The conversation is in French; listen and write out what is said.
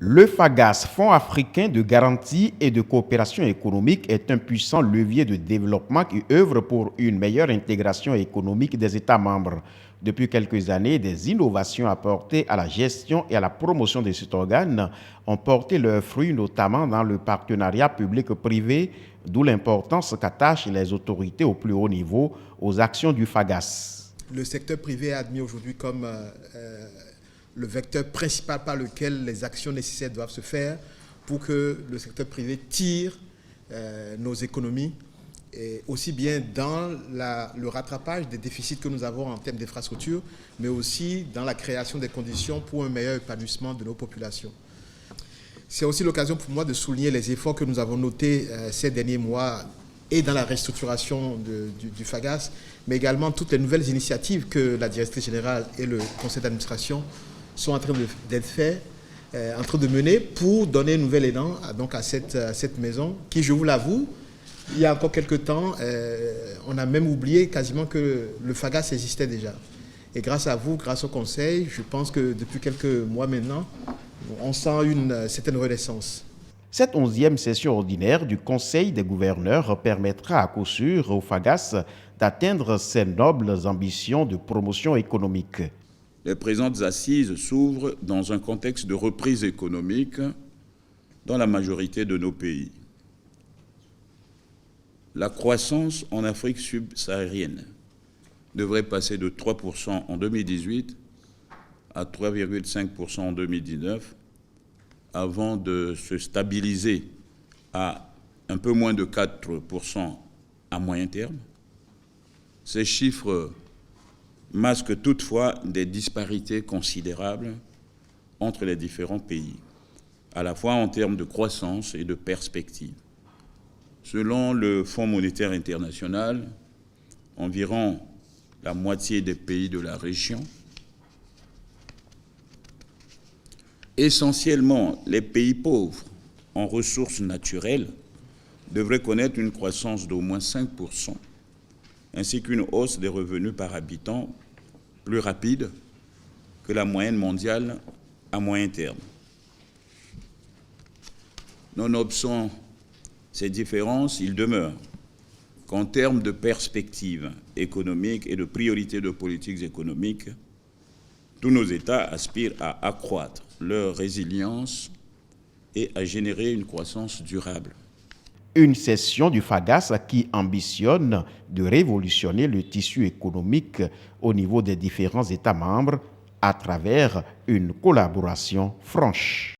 Le FAGAS, Fonds africain de garantie et de coopération économique, est un puissant levier de développement qui œuvre pour une meilleure intégration économique des États membres. Depuis quelques années, des innovations apportées à la gestion et à la promotion de cet organe ont porté leurs fruits, notamment dans le partenariat public-privé, d'où l'importance qu'attachent les autorités au plus haut niveau aux actions du FAGAS. Le secteur privé est admis aujourd'hui comme le vecteur principal par lequel les actions nécessaires doivent se faire pour que le secteur privé tire nos économies, et aussi bien dans le rattrapage des déficits que nous avons en termes d'infrastructures, mais aussi dans la création des conditions pour un meilleur épanouissement de nos populations. C'est aussi l'occasion pour moi de souligner les efforts que nous avons notés ces derniers mois et dans la restructuration du FAGAS, mais également toutes les nouvelles initiatives que la directrice générale et le conseil d'administration sont en train d'être faits, en train de mener pour donner un nouvel élan à cette maison qui, je vous l'avoue, il y a encore quelques temps, on a même oublié quasiment que le FAGAS existait déjà. Et grâce à vous, grâce au conseil, je pense que depuis quelques mois maintenant, on sent une certaine renaissance. Cette 11e session ordinaire du Conseil des gouverneurs permettra à coup sûr au FAGAS d'atteindre ses nobles ambitions de promotion économique. Les présentes assises s'ouvrent dans un contexte de reprise économique dans la majorité de nos pays. La croissance en Afrique subsaharienne devrait passer de 3% en 2018 à 3,5% en 2019, avant de se stabiliser à un peu moins de 4% à moyen terme. Ces chiffres masquent toutefois des disparités considérables entre les différents pays, à la fois en termes de croissance et de perspective. Selon le Fonds monétaire international, environ la moitié des pays de la région, essentiellement les pays pauvres en ressources naturelles, devraient connaître une croissance d'au moins 5%, ainsi qu'une hausse des revenus par habitant plus rapide que la moyenne mondiale à moyen terme. Nonobstant ces différences, il demeure qu'en termes de perspectives économiques et de priorités de politiques économiques, tous nos États aspirent à accroître leur résilience et à générer une croissance durable. Une session du FAGAS qui ambitionne de révolutionner le tissu économique au niveau des différents États membres à travers une collaboration franche.